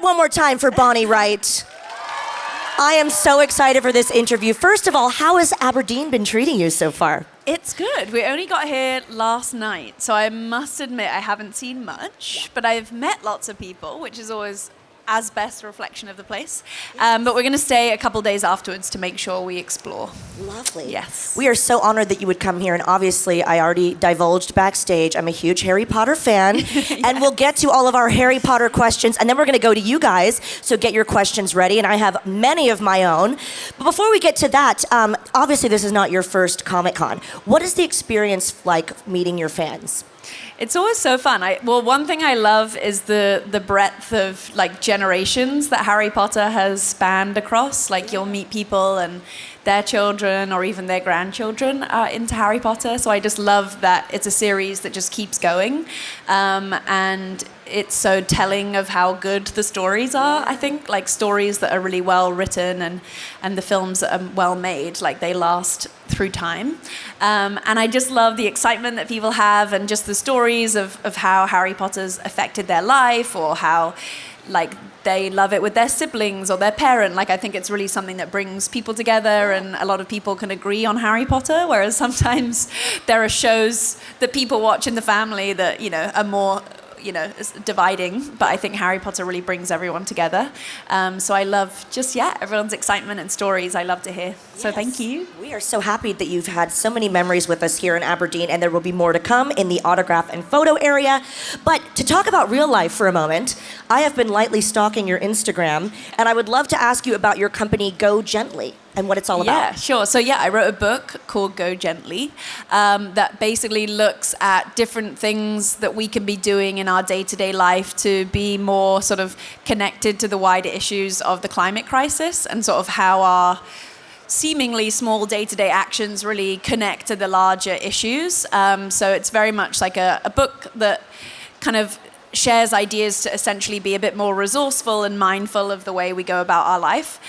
one more time for Bonnie Wright. I am so excited for this interview. First of all, how has Aberdeen been treating you so far? It's good. We only got here last night, so I must admit I haven't seen much, but I've met lots of people, which is always as best a reflection of the place. But we're going to stay a couple days afterwards to make sure we explore. Lovely. Yes. We are so honored that you would come here, and obviously I already divulged backstage I'm a huge Harry Potter fan, and we'll get to all of our Harry Potter questions, and then we're going to go to you guys, so get your questions ready, and I have many of my own. But before we get to that, obviously this is not your first Comic-Con. What is the experience like meeting your fans? It's always so fun. One thing I love is the breadth of like generations that Harry Potter has spanned across. Like you'll meet people and their children or even their grandchildren are into Harry Potter. So I just love that it's a series that just keeps going. And it's so telling of how good the stories are, I think. Like stories that are really well written and the films that are well made, like they last through time. And I just love the excitement that people have and just the stories of how Harry Potter's affected their life or how like they love it with their siblings or their parent. Like I think it's really something that brings people together and a lot of people can agree on Harry Potter, whereas sometimes there are shows that people watch in the family that, you know, are more, you know, dividing, but I think Harry Potter really brings everyone together. So I love just, everyone's excitement and stories I love to hear. So thank you. We are so happy that you've had so many memories with us here in Aberdeen, and there will be more to come in the autograph and photo area. But to talk about real life for a moment, I have been lightly stalking your Instagram, and I would love to ask you about your company, Go Gently, and what it's all about. Yeah, sure. So I wrote a book called Go Gently that basically looks at different things that we can be doing in our day-to-day life to be more sort of connected to the wider issues of the climate crisis and sort of how our seemingly small day-to-day actions really connect to the larger issues. So it's very much like a book that kind of shares ideas to essentially be a bit more resourceful and mindful of the way we go about our life.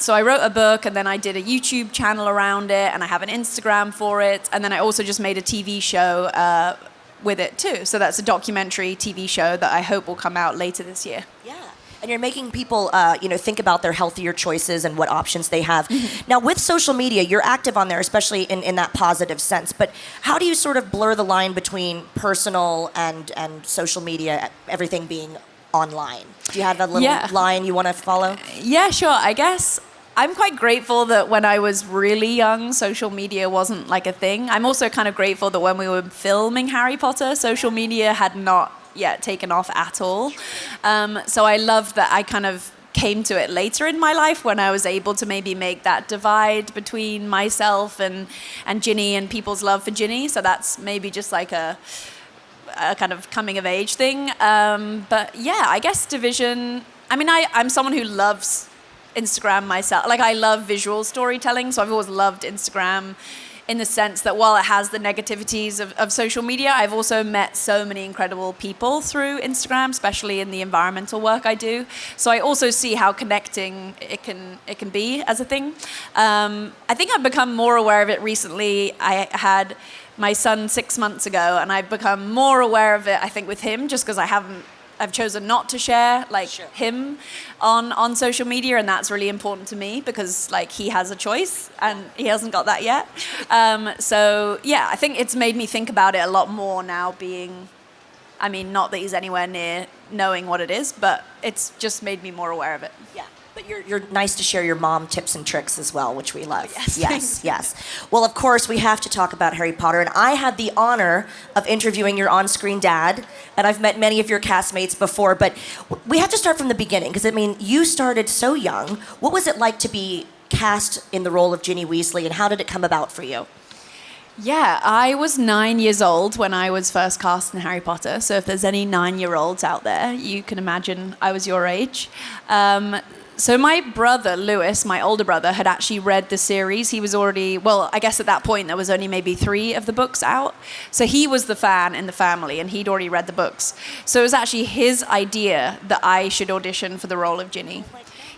So I wrote a book and then I did a YouTube channel around it and I have an Instagram for it. And then I also just made a TV show with it too. So that's a documentary TV show that I hope will come out later this year. Yeah. And you're making people, think about their healthier choices and what options they have. Mm-hmm. Now, with social media, you're active on there, especially in that positive sense. But how do you sort of blur the line between personal and social media, everything being online? Do you have a little line you want to follow? Yeah, sure. I guess I'm quite grateful that when I was really young, social media wasn't like a thing. I'm also kind of grateful that when we were filming Harry Potter, social media had not yet taken off at all. So I love that I kind of came to it later in my life when I was able to maybe make that divide between myself and Ginny and people's love for Ginny. So that's maybe just like a kind of coming of age thing. But yeah, I guess division, I mean, I'm someone who loves Instagram myself. Like I love visual storytelling, so I've always loved Instagram in the sense that while it has the negativities of social media, I've also met so many incredible people through Instagram, especially in the environmental work I do. So I also see how connecting it can be as a thing. I think I've become more aware of it recently. I had my son 6 months ago, and I've become more aware of it, I think, with him, just because I've chosen not to share him on social media, and that's really important to me because like he has a choice and he hasn't got that yet. So yeah, I think it's made me think about it a lot more now not that he's anywhere near knowing what it is, but it's just made me more aware of it. Yeah. But you're nice to share your mom tips and tricks as well, which we love. Yes. Well, of course, we have to talk about Harry Potter, and I had the honor of interviewing your on-screen dad, and I've met many of your castmates before, but we have to start from the beginning, because, I mean, you started so young. What was it like to be cast in the role of Ginny Weasley, and how did it come about for you? Yeah, I was 9 years old when I was first cast in Harry Potter, so if there's any 9-year-olds out there, you can imagine I was your age. So my brother, Lewis, my older brother, had actually read the series. He was already, well, I guess at that point there was only maybe 3 of the books out. So he was the fan in the family and he'd already read the books. So it was actually his idea that I should audition for the role of Ginny.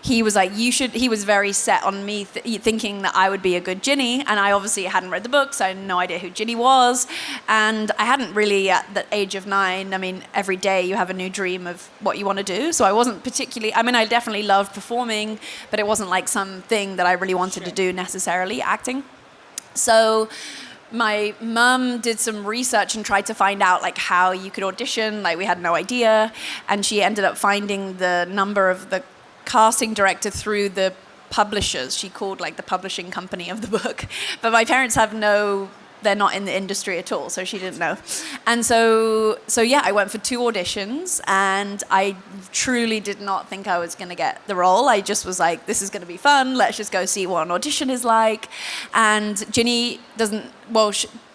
He was like, he was very set on me thinking that I would be a good Ginny, and I obviously hadn't read the books, I had no idea who Ginny was, and I hadn't really, at the age of 9, I mean, every day you have a new dream of what you want to do, so I wasn't particularly, I mean, I definitely loved performing, but it wasn't like something that I really wanted to do necessarily, acting. So my mum did some research and tried to find out like how you could audition, like we had no idea, and she ended up finding the number of the casting director through the publishers. She called like the publishing company of the book. But my parents they're not in the industry at all, so she didn't know. And so yeah, I went for 2 auditions, and I truly did not think I was going to get the role. I just was like, this is going to be fun. Let's just go see what an audition is like. And Ginny doesn't,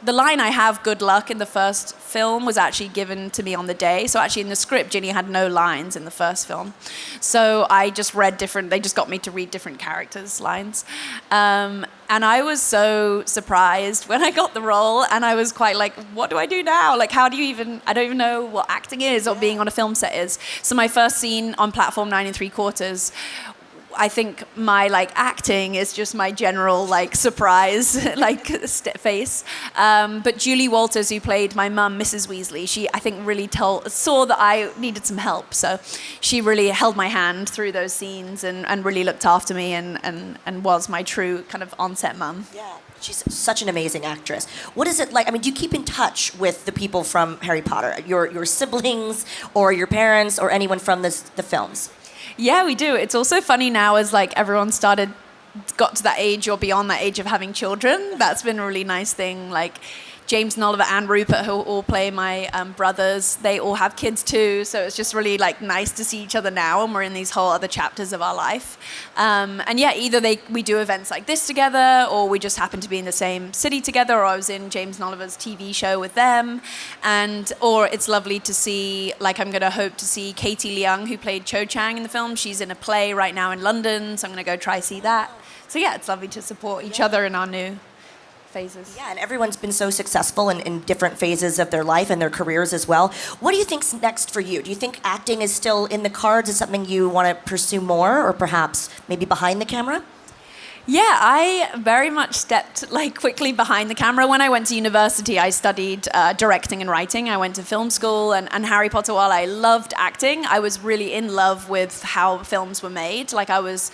the line I have good luck in the first film was actually given to me on the day. So actually in the script, Ginny had no lines in the first film. So I just read they just got me to read different characters' lines. And I was so surprised when I got the role, and I was quite like, what do I do now? Like, I don't even know what acting is or being on a film set is. So my first scene on platform 9 3/4, I think my like acting is just my general like surprise like face. But Julie Walters, who played my mum, Mrs. Weasley, she I think really saw that I needed some help. So she really held my hand through those scenes and really looked after me and was my true kind of on-set mum. Yeah. She's such an amazing actress. What is it like? I mean, do you keep in touch with the people from Harry Potter, your siblings or your parents or anyone from the films? Yeah, we do. It's also funny now as like everyone got to that age or beyond that age of having children. That's been a really nice thing. Like James and Oliver and Rupert, who all play my brothers, they all have kids too. So it's just really like nice to see each other now, and we're in these whole other chapters of our life. And yeah, either we do events like this together, or we just happen to be in the same city together, or I was in James and Oliver's TV show with them. Or it's lovely to see, like I'm going to hope to see Katie Leung, who played Cho Chang in the film. She's in a play right now in London, so I'm going to go try see that. So yeah, it's lovely to support each other in our new phases. Yeah, and everyone's been so successful in different phases of their life and their careers as well. What do you think's next for you? Do you think acting is still in the cards? Is something you want to pursue more, or perhaps maybe behind the camera? Yeah, I very much stepped like quickly behind the camera. When I went to university, I studied directing and writing. I went to film school, and Harry Potter, while I loved acting, I was really in love with how films were made. Like I was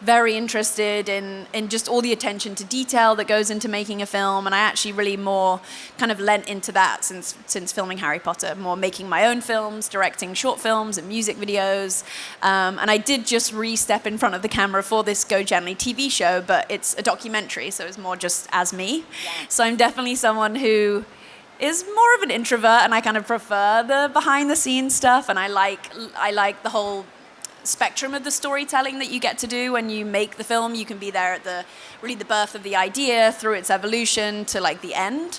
very interested in just all the attention to detail that goes into making a film, and I actually really more kind of lent into that since filming Harry Potter, more making my own films, directing short films and music videos, and I did just re-step in front of the camera for this Go Gently TV show, but it's a documentary, so it's more just as me. Yeah. So I'm definitely someone who is more of an introvert, and I kind of prefer the behind the scenes stuff, and I like the whole spectrum of the storytelling that you get to do when you make the film. You can be there at the birth of the idea through its evolution to like the end.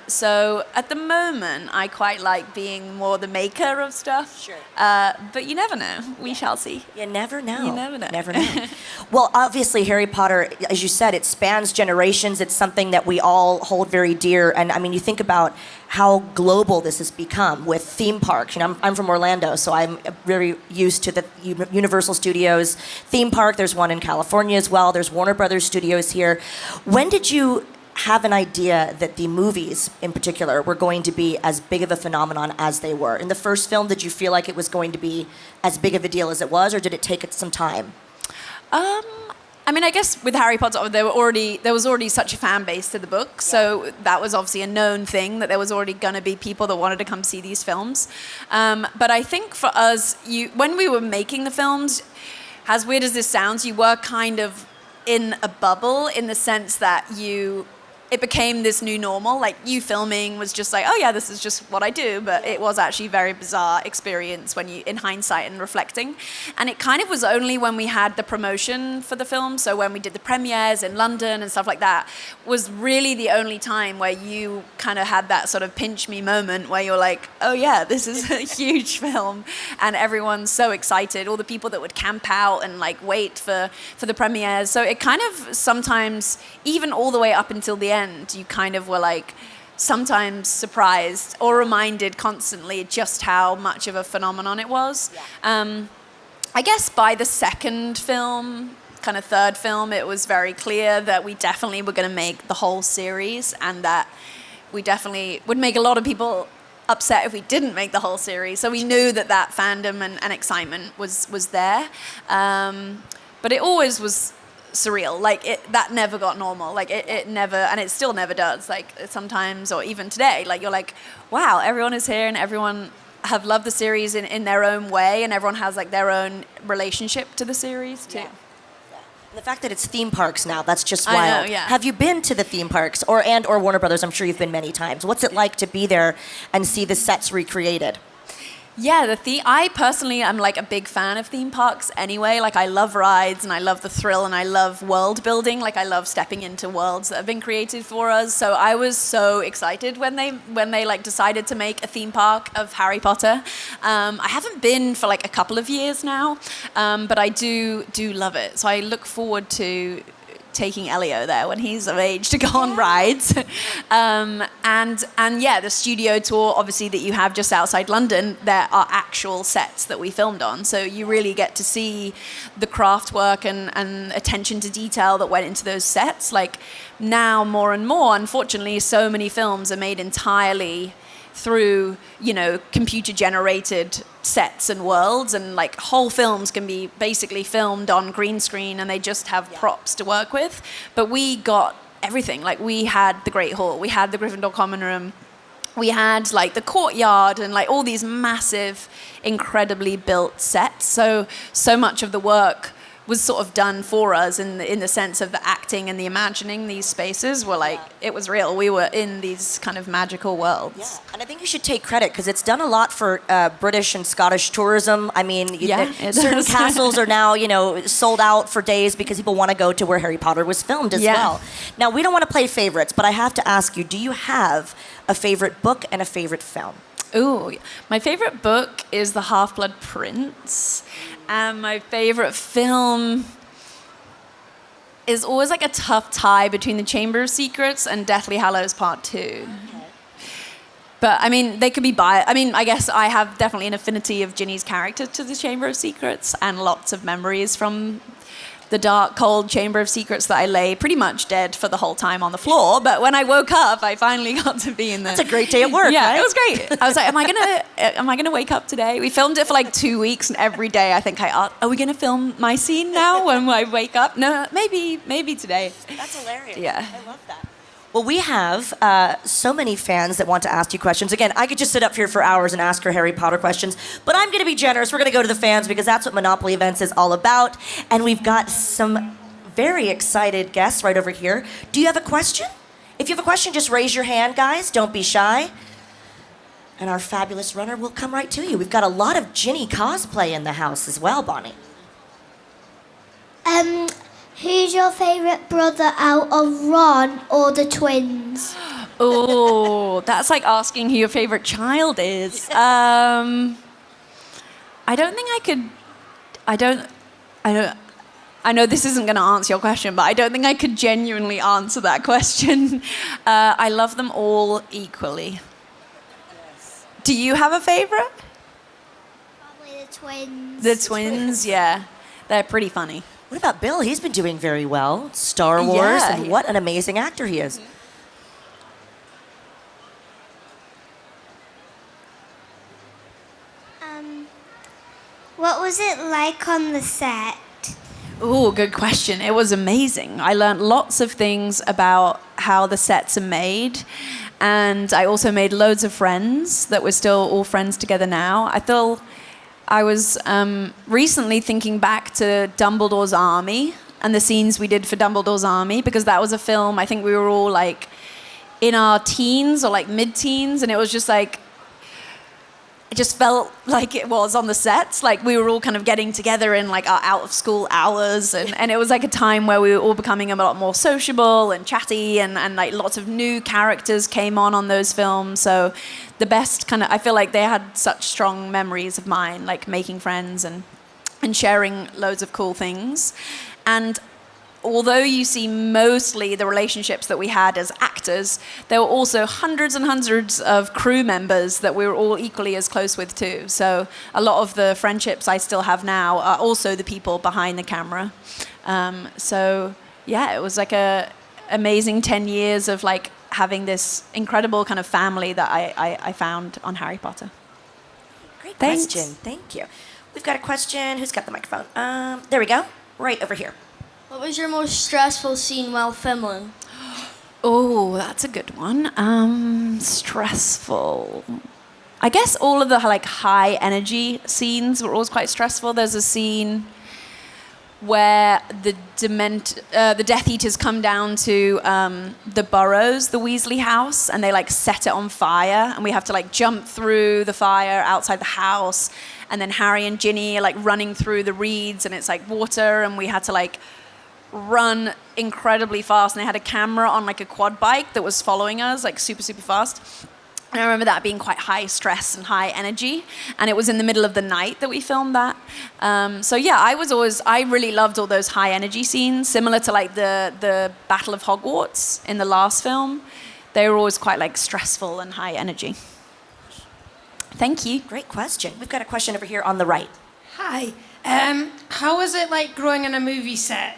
So at the moment, I quite like being more the maker of stuff. Sure. But you never know. We shall see. You never know. You never know. Never know. Well, obviously, Harry Potter, as you said, it spans generations. It's something that we all hold very dear. And I mean, you think about how global this has become with theme parks. You know, I'm from Orlando, so I'm very used to the Universal Studios theme park. There's one in California as well. There's Warner Brothers Studios here. When did you have an idea that the movies, in particular, were going to be as big of a phenomenon as they were? In the first film, did you feel like it was going to be as big of a deal as it was, or did it take it some time? I mean, I guess with Harry Potter, there was already such a fan base to the book, so that was obviously a known thing, that there was already going to be people that wanted to come see these films. But I think for us, when we were making the films, as weird as this sounds, you were kind of in a bubble in the sense that it became this new normal. Like, you filming was just like, oh yeah, this is just what I do. But it was actually a very bizarre experience when you, in hindsight and reflecting. And it kind of was only when we had the promotion for the film, so when we did the premieres in London and stuff like that, was really the only time where you kind of had that sort of pinch me moment where you're like, oh yeah, this is a huge film. And everyone's so excited. All the people that would camp out and like wait for the premieres. So it kind of sometimes, even all the way up until the end, you kind of were like sometimes surprised or reminded constantly just how much of a phenomenon it was. Yeah. I guess by the second film, kind of third film, it was very clear that we definitely were going to make the whole series, and that we definitely would make a lot of people upset if we didn't make the whole series. So we knew that that fandom and excitement was there. But it always was surreal. Like, that never got normal. Like, it never, and it still never does. Like, sometimes, or even today, like, you're like, wow, everyone is here and everyone have loved the series in their own way, and everyone has like their own relationship to the series too. Yeah. The fact that it's theme parks now, that's just wild. I know, yeah. Have you been to the theme parks or Warner Brothers? I'm sure you've been many times. What's it like to be there and see the sets recreated? Yeah, I personally am like a big fan of theme parks anyway. Like, I love rides and I love the thrill and I love world building. Like, I love stepping into worlds that have been created for us. So I was so excited when they like decided to make a theme park of Harry Potter. I haven't been for like a couple of years now, but I do love it. So I look forward to taking Elio there when he's of age to go on rides. And yeah, the studio tour, obviously, that you have just outside London, there are actual sets that we filmed on. So you really get to see the craft work and attention to detail that went into those sets. Like, now more and more, unfortunately, so many films are made entirely through, computer generated sets and worlds, and like whole films can be basically filmed on green screen and they just have props to work with. But we got everything. Like, we had the Great Hall, we had the Gryffindor Common Room, we had like the courtyard, and like all these massive, incredibly built sets. So much of the work was sort of done for us in the sense of the acting and the imagining these spaces were like, it was real. We were in these kind of magical worlds. Yeah, and I think you should take credit because it's done a lot for British and Scottish tourism. I mean, certain castles are now, sold out for days because people want to go to where Harry Potter was filmed as well. Now, we don't want to play favorites, but I have to ask you, do you have a favorite book and a favorite film? Ooh, my favorite book is The Half-Blood Prince. And my favorite film is always like a tough tie between The Chamber of Secrets and Deathly Hallows Part 2. Okay. But, I mean, they could be biased. I mean, I guess I have definitely an affinity of Ginny's character to The Chamber of Secrets and lots of memories from the dark, cold Chamber of Secrets that I lay pretty much dead for the whole time on the floor. But when I woke up, I finally got to be in the... That's a great day at work, yeah, right? It was great. I was like, am I gonna wake up today? We filmed it for like 2 weeks, and every day I think I asked, are we gonna film my scene now when I wake up? No, maybe today. That's hilarious. Yeah. I love that. Well, we have so many fans that want to ask you questions. Again, I could just sit up here for hours and ask her Harry Potter questions, but I'm going to be generous. We're going to go to the fans because that's what Monopoly Events is all about. And we've got some very excited guests right over here. Do you have a question? If you have a question, just raise your hand, guys. Don't be shy. And our fabulous runner will come right to you. We've got a lot of Ginny cosplay in the house as well, Bonnie. Who's your favourite brother out of Ron or the twins? Oh, that's like asking who your favorite child is. I don't think I could. I know this isn't going to answer your question, but I don't think I could genuinely answer that question. I love them all equally. Yes. Do you have a favorite? Probably the twins. The twins, yeah. They're pretty funny. What about Bill? He's been doing very well. Star Wars, and what an amazing actor he is. What was it like on the set? Oh, good question. It was amazing. I learned lots of things about how the sets are made. And I also made loads of friends that we're still all friends together now. I feel I was recently thinking back to Dumbledore's Army and the scenes we did for Dumbledore's Army, because that was a film I think we were all like in our teens or like mid-teens, and it was just like, it just felt like it was on the sets. Like we were all kind of getting together in like our out of school hours, and it was like a time where we were all becoming a lot more sociable and chatty, and like lots of new characters came on those films. So the best kind of, I feel like they had such strong memories of mine, like making friends and sharing loads of cool things. And although you see mostly the relationships that we had as actors, there were also hundreds and hundreds of crew members that we were all equally as close with too. So a lot of the friendships I still have now are also the people behind the camera. So yeah, it was like a amazing 10 years of like having this incredible kind of family that I found on Harry Potter. Great Thanks. question. Thank you. We've got a question. Who's got the microphone? There we go. Right over here. What was your most stressful scene while filming? Oh, that's a good one. Stressful. I guess all of the like high energy scenes were always quite stressful. There's a scene where the Death Eaters come down to the Burrows, the Weasley house, and they like set it on fire, and we have to like jump through the fire outside the house, and then Harry and Ginny are like running through the reeds, and it's like water, and we had to like run incredibly fast, and they had a camera on like a quad bike that was following us like super, super fast. And I remember that being quite high stress and high energy, and it was in the middle of the night that we filmed that. So yeah, I really loved all those high energy scenes, similar to like the Battle of Hogwarts in the last film. They were always quite like stressful and high energy. Thank you. Great question. We've got a question over here on the right. Hi. How was it like growing on a movie set?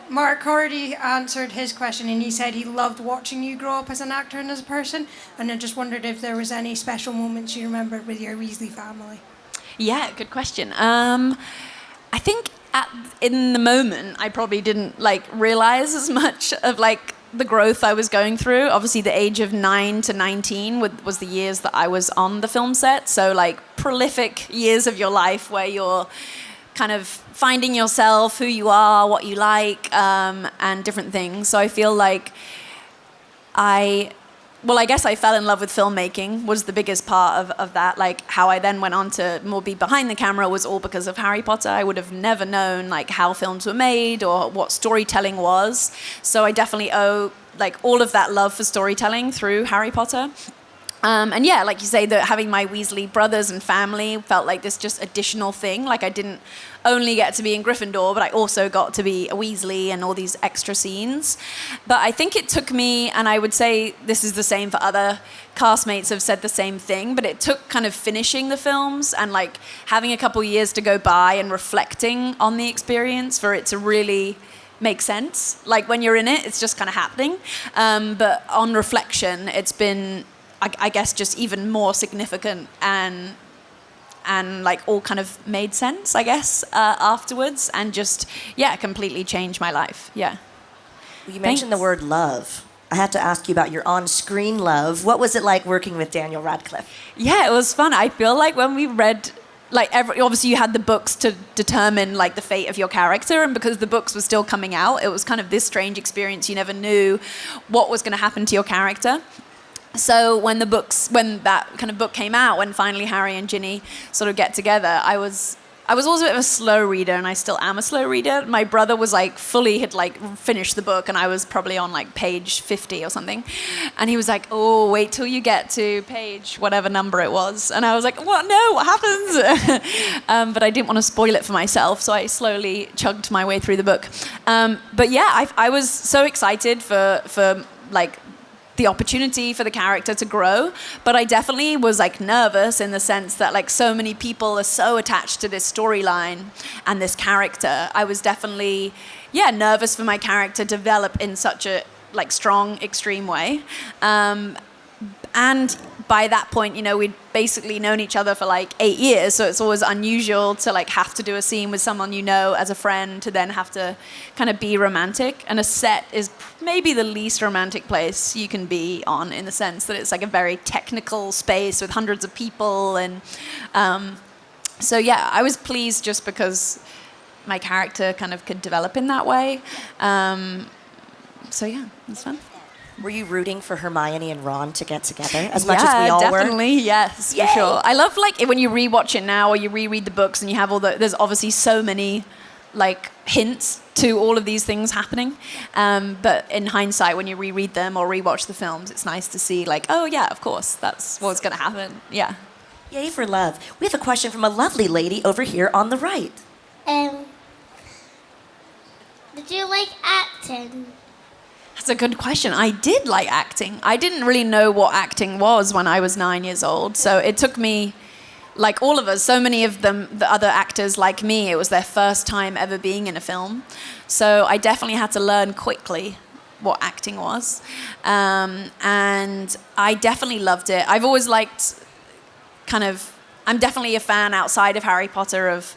Mark already answered his question, and he said he loved watching you grow up as an actor and as a person, and I just wondered if there was any special moments you remembered with your Weasley family. Yeah, good question. I think in the moment, I probably didn't like realize as much of like the growth I was going through. Obviously, the age of 9 to 19 was the years that I was on the film set. So like prolific years of your life where you're kind of finding yourself, who you are, what you like, and different things. So I feel like I guess I fell in love with filmmaking was the biggest part of that. Like how I then went on to more be behind the camera was all because of Harry Potter. I would have never known like how films were made or what storytelling was. So I definitely owe like all of that love for storytelling through Harry Potter. And yeah, like you say, that having my Weasley brothers and family felt like this just additional thing. Like I didn't only get to be in Gryffindor, but I also got to be a Weasley and all these extra scenes. But I think it took me, and I would say this is the same for other castmates have said the same thing, but it took kind of finishing the films and like having a couple years to go by and reflecting on the experience for it to really make sense. Like when you're in it, it's just kind of happening. But on reflection, it's been, I guess, just even more significant and like all kind of made sense, I guess, afterwards, and just, yeah, completely changed my life. Yeah. You mentioned the word love. I have to ask you about your on-screen love. What was it like working with Daniel Radcliffe? Yeah, it was fun. I feel like when we read, like, obviously you had the books to determine like the fate of your character, and because the books were still coming out, it was kind of this strange experience. You never knew what was going to happen to your character. So when that kind of book came out, when finally Harry and Ginny sort of get together, I was also a bit of a slow reader, and I still am a slow reader. My brother was like had like finished the book, and I was probably on like page 50 or something. And he was like, "Oh, wait till you get to page whatever number it was." And I was like, "What? No, what happens?" But I didn't want to spoil it for myself, so I slowly chugged my way through the book. But yeah, I was so excited for like the opportunity for the character to grow, but I definitely was like nervous in the sense that like so many people are so attached to this storyline and this character. I was definitely, yeah, nervous for my character to develop in such a like strong, extreme way. And by that point, you know, we'd basically known each other for like 8 years, so it's always unusual to like have to do a scene with someone you know as a friend to then have to kind of be romantic. And a set is maybe the least romantic place you can be on, in the sense that it's like a very technical space with hundreds of people. And so yeah, I was pleased just because my character kind of could develop in that way. So yeah, it was fun. Were you rooting for Hermione and Ron to get together as much as we all definitely, were? yes, for sure. I love like when you rewatch it now or you reread the books and you have there's obviously so many like hints to all of these things happening. But in hindsight, when you reread them or rewatch the films, it's nice to see like, oh yeah, of course, that's what's going to happen. Yeah. Yay for love. We have a question from a lovely lady over here on the right. Did you like acting? That's a good question. I did like acting. I didn't really know what acting was when I was 9 years old. So it took me, like all of us, so many of them, the other actors like me, it was their first time ever being in a film. So I definitely had to learn quickly what acting was. And I definitely loved it. I've always liked I'm definitely a fan outside of Harry Potter of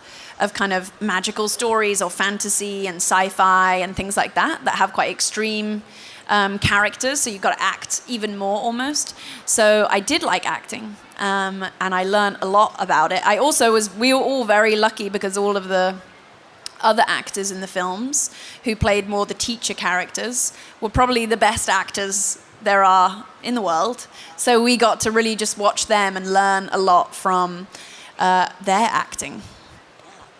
kind of magical stories or fantasy and sci-fi and things like that have quite extreme characters, so you've got to act even more almost. So I did like acting, and I learned a lot about it. We were all very lucky because all of the other actors in the films who played more the teacher characters were probably the best actors there are in the world. So we got to really just watch them and learn a lot from their acting.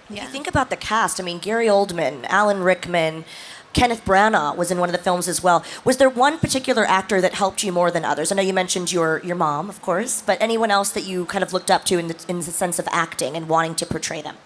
Yeah. You think about the cast. I mean, Gary Oldman, Alan Rickman, Kenneth Branagh was in one of the films as well. Was there one particular actor that helped you more than others? I know you mentioned your mom, of course, but anyone else that you kind of looked up to in the sense of acting and wanting to portray them?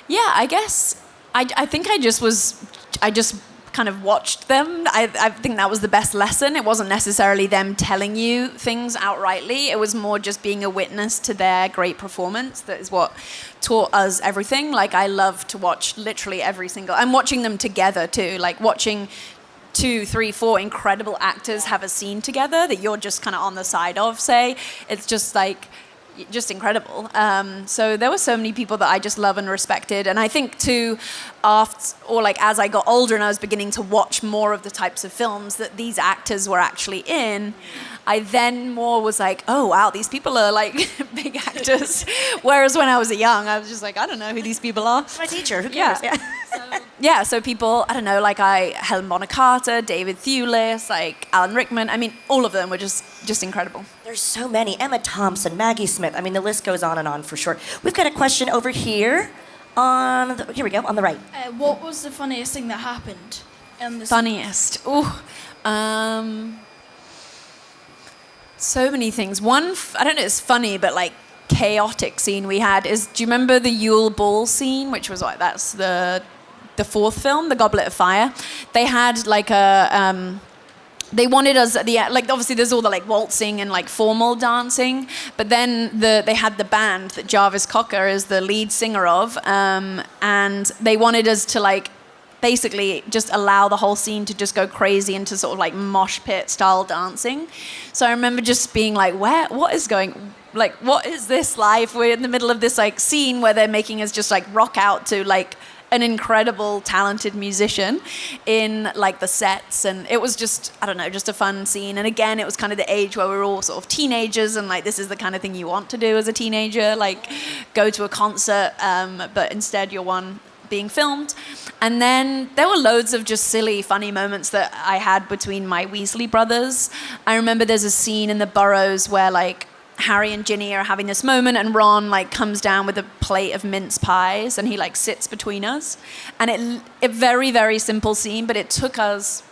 Yeah, I guess I think I just kind of watched them. I think that was the best lesson. It wasn't necessarily them telling you things outrightly. It was more just being a witness to their great performance. That is what taught us everything. Like, I love to watch literally every single... I'm watching them together, too. Like, watching 2, 3, 4 incredible actors have a scene together that you're just kind of on the side of, say. It's just, like... just incredible. So there were so many people that I just love and respected. And I think too, as I got older and I was beginning to watch more of the types of films that these actors were actually in, I then more was like, oh wow, these people are like big actors. Whereas when I was young, I was just like, I don't know who these people are. My teacher, who cares? Yeah. So people, I don't know, like Helen Bonham Carter, David Thewlis, like Alan Rickman. I mean, all of them were just incredible. There's so many. Emma Thompson, Maggie Smith. I mean, the list goes on and on for sure. We've got a question over here here we go, on the right. What was the funniest thing that happened in the Funniest? Ooh. So many things. One, I don't know if it's funny, but like chaotic scene we had is, do you remember the Yule Ball scene, which was like, that's the fourth film, The Goblet of Fire? They had like they wanted us at the end, like obviously there's all the like waltzing and like formal dancing, but then they had the band that Jarvis Cocker is the lead singer of, and they wanted us to like basically just allow the whole scene to just go crazy into sort of like mosh pit style dancing. So I remember just being like, what is this life? We're in the middle of this like scene where they're making us just like rock out to like an incredible talented musician in like the sets, and it was just, I don't know, just a fun scene. And again, it was kind of the age where we were all sort of teenagers, and like this is the kind of thing you want to do as a teenager, like go to a concert, but instead you're one being filmed. And then there were loads of just silly, funny moments that I had between my Weasley brothers. I remember there's a scene in the Burrows where like Harry and Ginny are having this moment, and Ron like comes down with a plate of mince pies and he like sits between us. And it very, very simple scene, but it took us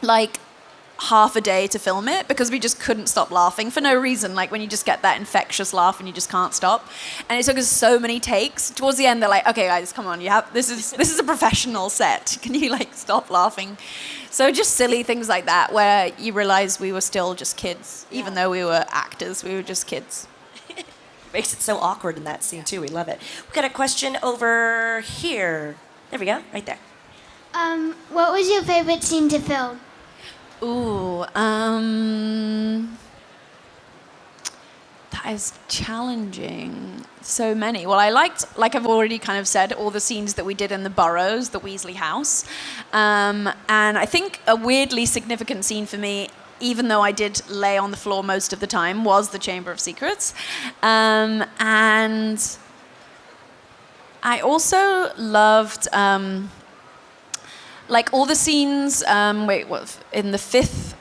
like half a day to film it because we just couldn't stop laughing for no reason, like when you just get that infectious laugh and you just can't stop. And it took us so many takes. Towards the end they're like, okay guys, come on, this is a professional set, can you like stop laughing? So just silly things like that where you realize we were still just kids, even though we were actors, we were just kids. Makes it so awkward in that scene too. We love it. We've got a question over here. There we go, right there. What was your favorite scene to film? Ooh, that is challenging. So many. Well, I liked, like I've already kind of said, all the scenes that we did in the Burrows, the Weasley house. And I think a weirdly significant scene for me, even though I did lay on the floor most of the time, was the Chamber of Secrets. And I also loved... like all the scenes, in the fifth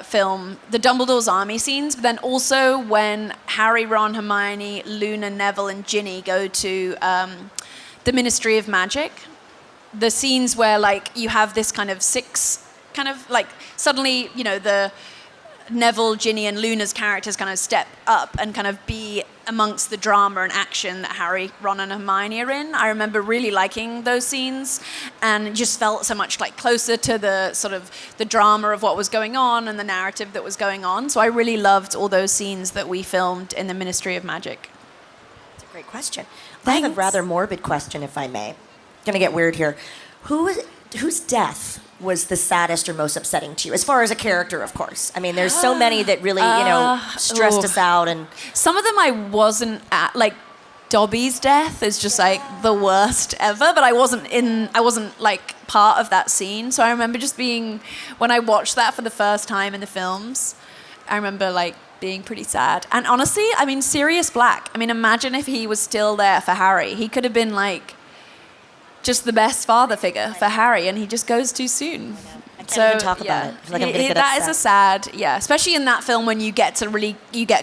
film the Dumbledore's army scenes, but then also when Harry, Ron, Hermione, Luna, Neville, and Ginny go to the Ministry of Magic. The scenes where like you have this kind of suddenly, you know, the Neville, Ginny, and Luna's characters kind of step up and kind of be amongst the drama and action that Harry, Ron, and Hermione are in. I remember really liking those scenes and just felt so much like closer to the sort of the drama of what was going on and the narrative that was going on. So I really loved all those scenes that we filmed in the Ministry of Magic. That's a great question. I have a rather morbid question, if I may. Gonna get weird here. Whose death was the saddest or most upsetting to you, as far as a character, of course? I mean, there's so many that really, stressed us out, and some of them I wasn't at. Like Dobby's death is just like the worst ever, but I wasn't like part of that scene. So I remember just being, when I watched that for the first time in the films, I remember like being pretty sad. And honestly, I mean, Sirius Black. I mean, imagine if he was still there for Harry. He could have been like just the best father figure for Harry, and he just goes too soon. I can't even talk about it. I feel like I'm gonna get that upset. is a sad, especially in that film when you get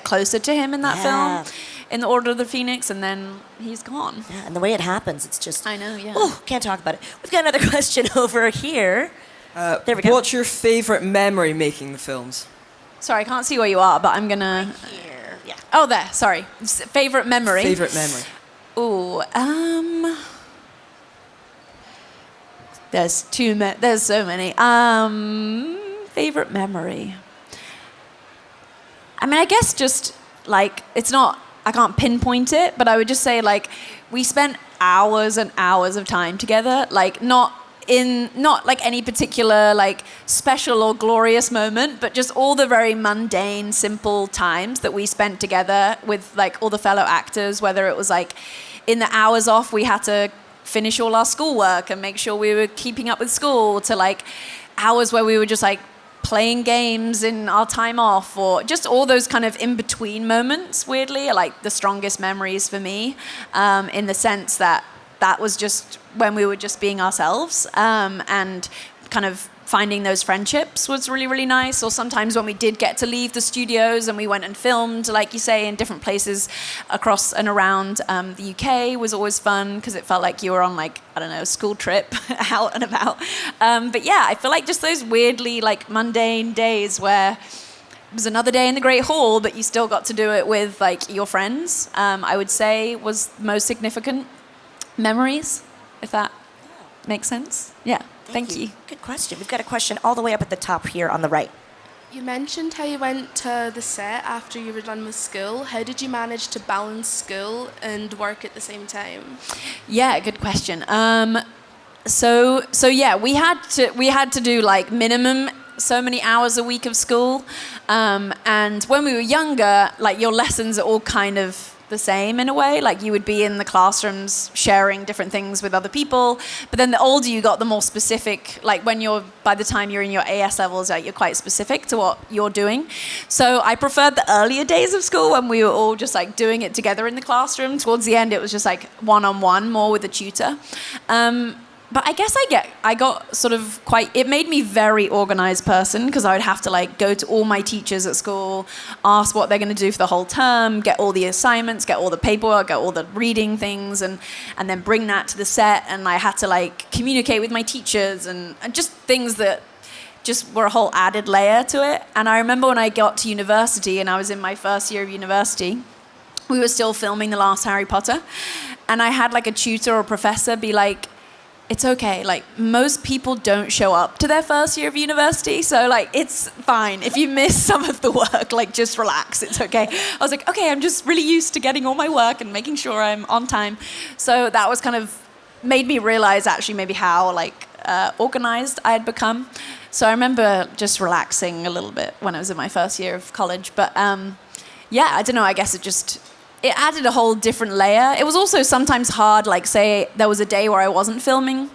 closer to him in that film, in the Order of the Phoenix, and then he's gone. Yeah, and the way it happens, it's just... I know, yeah. Oh, can't talk about it. We've got another question over here. There we go. What's your favourite memory making the films? Sorry, I can't see where you are, but I'm gonna... Here, yeah. Oh, there, sorry. Favorite memory? Favourite memory. Ooh, there's so many. Favorite memory. I mean, I guess just like I can't pinpoint it, but I would just say like we spent hours and hours of time together, like not like any particular like special or glorious moment, but just all the very mundane, simple times that we spent together with like all the fellow actors, whether it was like in the hours off we had to finish all our schoolwork and make sure we were keeping up with school, to like hours where we were just like playing games in our time off, or just all those kind of in-between moments, weirdly, are like the strongest memories for me, in the sense that was just when we were just being ourselves, and kind of finding those friendships was really, really nice. Or sometimes when we did get to leave the studios and we went and filmed, like you say, in different places across and around the UK, was always fun because it felt like you were on like, I don't know, a school trip out and about. But yeah, I feel like just those weirdly like mundane days where it was another day in the Great Hall, but you still got to do it with like your friends, I would say was most significant memories, if that makes sense. Yeah. Thank you. Good question. We've got a question all the way up at the top here on the right. You mentioned how you went to the set after you were done with school. How did you manage to balance school and work at the same time? Yeah, good question. So yeah, we had to do like minimum so many hours a week of school, and when we were younger, like your lessons are all kind of the same in a way. Like you would be in the classrooms sharing different things with other people, but then the older you got, the more specific, like by the time you're in your AS levels, like you're quite specific to what you're doing. So I preferred the earlier days of school when we were all just like doing it together in the classroom. Towards the end it was just like one-on-one more with a tutor. But I guess I got sort of it made me very organized person, because I would have to like go to all my teachers at school, ask what they're going to do for the whole term, get all the assignments, get all the paperwork, get all the reading things, and then bring that to the set. And I had to like communicate with my teachers and just things that just were a whole added layer to it. And I remember when I got to university and I was in my first year of university, we were still filming the last Harry Potter, and I had like a tutor or professor be like, it's okay, like most people don't show up to their first year of university, so like it's fine if you miss some of the work, like just relax, it's okay. I was like, okay, I'm just really used to getting all my work and making sure I'm on time. So that was kind of made me realize actually maybe how like organized I had become. So I remember just relaxing a little bit when I was in my first year of college. But yeah, I don't know, I guess it added a whole different layer. It was also sometimes hard, like say there was a day where I wasn't filming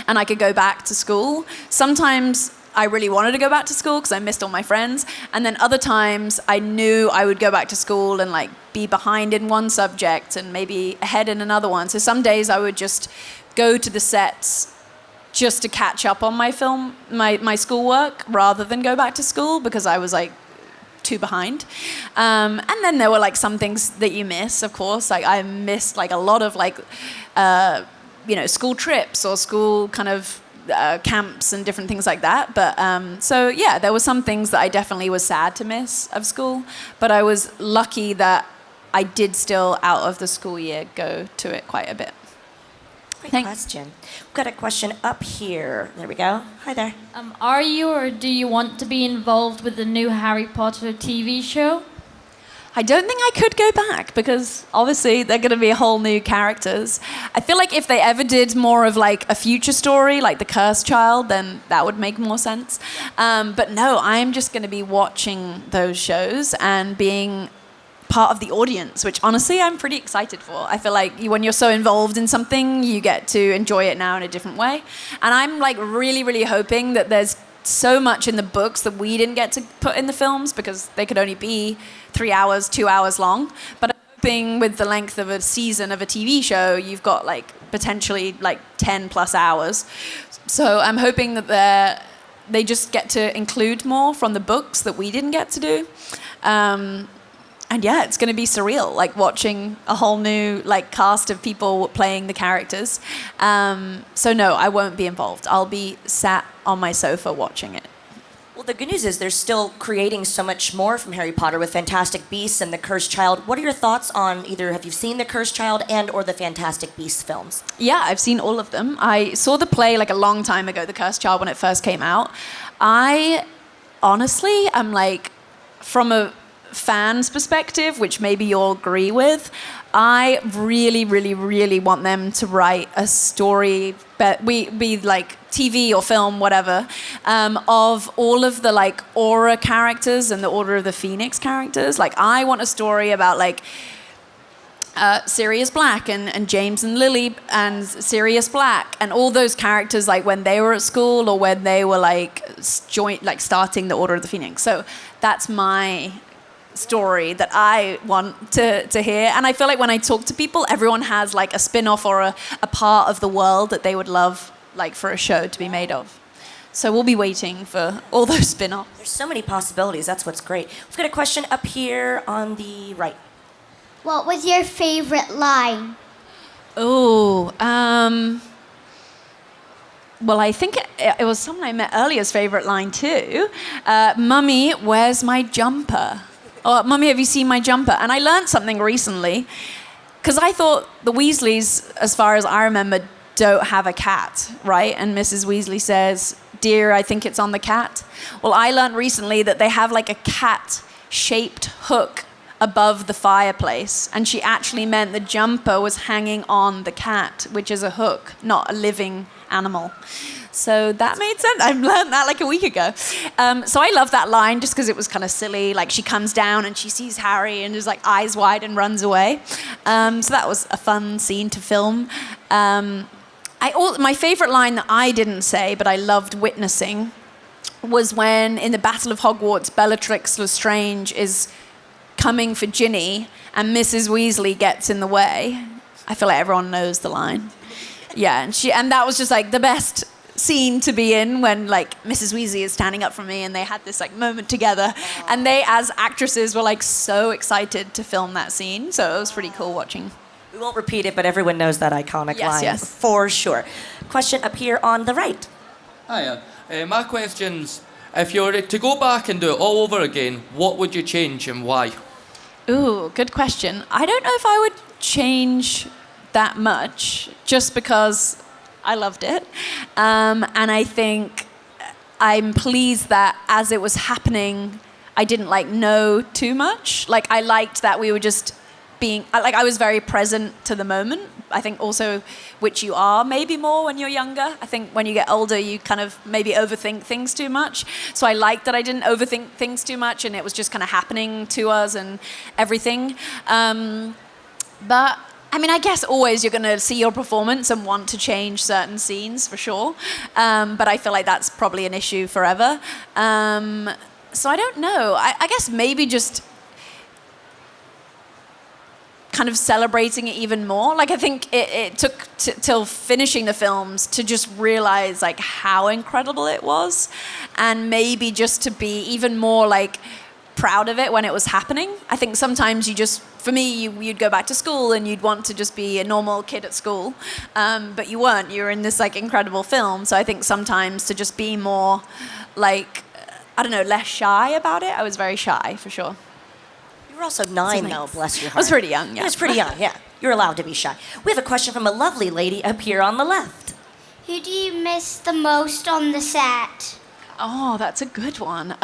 and I could go back to school. Sometimes I really wanted to go back to school because I missed all my friends. And then other times I knew I would go back to school and like be behind in one subject and maybe ahead in another one. So some days I would just go to the sets just to catch up on my schoolwork rather than go back to school because I was like too behind. And then there were like some things that you miss, of course. Like I missed like a lot of like, school trips or school kind of camps and different things like that. But so yeah, there were some things that I definitely was sad to miss of school, but I was lucky that I did still out of the school year go to it quite a bit. Great question. We've got a question up here. There we go. Hi there. Are you or do you want to be involved with the new Harry Potter TV show? I don't think I could go back because obviously they're going to be whole new characters. I feel like if they ever did more of like a future story, like the Cursed Child, then that would make more sense. But no, I'm just going to be watching those shows and being part of the audience, which honestly I'm pretty excited for. I feel like when you're so involved in something, you get to enjoy it now in a different way. And I'm like really, really hoping that there's so much in the books that we didn't get to put in the films because they could only be 3 hours, 2 hours long. But I'm hoping with the length of a season of a TV show, you've got like potentially like 10 plus hours. So I'm hoping that they just get to include more from the books that we didn't get to do. And yeah, it's going to be surreal, like watching a whole new like cast of people playing the characters. So no, I won't be involved. I'll be sat on my sofa watching it. Well, the good news is they're still creating so much more from Harry Potter with Fantastic Beasts and The Cursed Child. What are your thoughts on either have you seen The Cursed Child and or the Fantastic Beasts films? Yeah, I've seen all of them. I saw the play like a long time ago, The Cursed Child, when it first came out. I honestly am like, from a fan's perspective, which maybe you'll agree with, I really, really, really want them to write a story, be like TV or film, whatever, of all of the like Aura characters and the Order of the Phoenix characters. Like I want a story about like Sirius Black and James and Lily and Sirius Black and all those characters like when they were at school or when they were like starting the Order of the Phoenix. So that's my story that I want to hear. And I feel like when I talk to people, everyone has like a spin-off or a part of the world that they would love like for a show to be made of. So we'll be waiting for all those spin-offs. There's so many possibilities. That's what's great. We've got a question up here on the right. What was your favorite line? Oh, well, I think it was someone I met earlier's favorite line too. Mummy, where's my jumper? Or, Mummy, have you seen my jumper? And I learned something recently, because I thought the Weasleys, as far as I remember, don't have a cat, right? And Mrs. Weasley says, dear, I think it's on the cat. Well, I learned recently that they have like a cat-shaped hook above the fireplace, and she actually meant the jumper was hanging on the cat, which is a hook, not a living animal. So that made sense. I learned that like a week ago. So I love that line just because it was kind of silly. Like she comes down and she sees Harry and is like eyes wide and runs away. So that was a fun scene to film. My favorite line that I didn't say, but I loved witnessing, was when in the Battle of Hogwarts, Bellatrix Lestrange is coming for Ginny and Mrs. Weasley gets in the way. I feel like everyone knows the line. Yeah, and that was just like the best scene to be in, when like Mrs. Weasley is standing up for me and they had this like moment together. And they as actresses were like so excited to film that scene. So it was pretty cool watching. We won't repeat it, but everyone knows that iconic line. Yes. For sure. Question up here on the right. Hiya. My question's, if you were to go back and do it all over again, what would you change and why? Ooh, good question. I don't know if I would change that much, just because I loved it. And I think I'm pleased that as it was happening, I didn't like know too much. Like I liked that we were just being, like I was very present to the moment. I think also, which you are maybe more when you're younger. I think when you get older, you kind of maybe overthink things too much. So I liked that I didn't overthink things too much and it was just kind of happening to us and everything. But I mean, I guess always you're going to see your performance and want to change certain scenes for sure. But I feel like that's probably an issue forever. So I don't know. I guess maybe just kind of celebrating it even more. Like, I think it took till finishing the films to just realize like how incredible it was, and maybe just to be even more like proud of it when it was happening. I think sometimes you just, for me, you'd go back to school and you'd want to just be a normal kid at school, but you weren't. You were in this like incredible film. So I think sometimes to just be more like, I don't know, less shy about it. I was very shy, for sure. You were also 9, though, bless your heart. I was pretty young, yeah. You was pretty young, yeah. You're allowed to be shy. We have a question from a lovely lady up here on the left. Who do you miss the most on the set? Oh, that's a good one.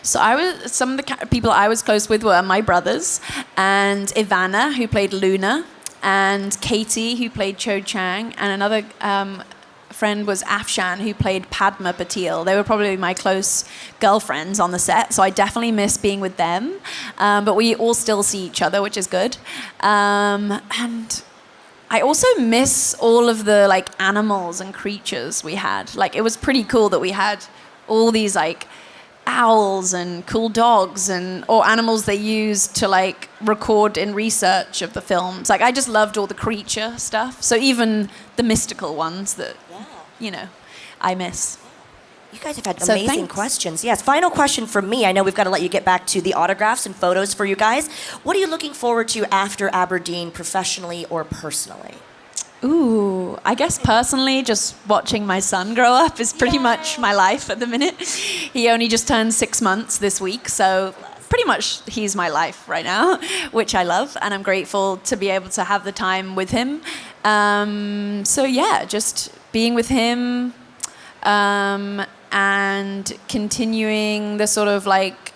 So some of the people I was close with were my brothers, and Ivana, who played Luna, and Katie, who played Cho Chang, and another friend was Afshan, who played Padma Patil. They were probably my close girlfriends on the set, so I definitely miss being with them. But we all still see each other, which is good. And I also miss all of the like animals and creatures we had. Like, it was pretty cool that we had all these like owls and cool dogs or animals they used to like record in research of the films. Like, I just loved all the creature stuff. So even the mystical ones that, you know, I miss. You guys have had amazing questions. Yes, final question from me. I know we've got to let you get back to the autographs and photos for you guys. What are you looking forward to after Aberdeen, professionally or personally? Ooh, I guess personally, just watching my son grow up is pretty much my life at the minute. He only just turned 6 months this week, so pretty much he's my life right now, which I love, and I'm grateful to be able to have the time with him. So yeah, just being with him and continuing the sort of like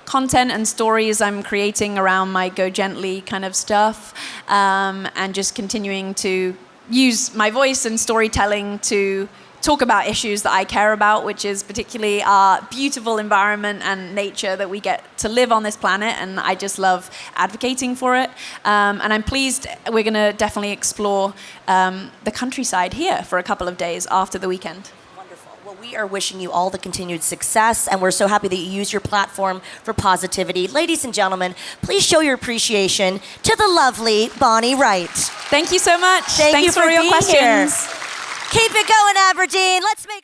content and stories I'm creating around my Go Gently kind of stuff, and just continuing to use my voice and storytelling to talk about issues that I care about, which is particularly our beautiful environment and nature that we get to live on this planet, and I just love advocating for it. And I'm pleased we're going to definitely explore the countryside here for a couple of days after the weekend. Well, we are wishing you all the continued success, and we're so happy that you use your platform for positivity. Ladies and gentlemen, please show your appreciation to the lovely Bonnie Wright. Thank you so much. Thanks for your being questions. Here. Keep it going, Aberdeen. Let's make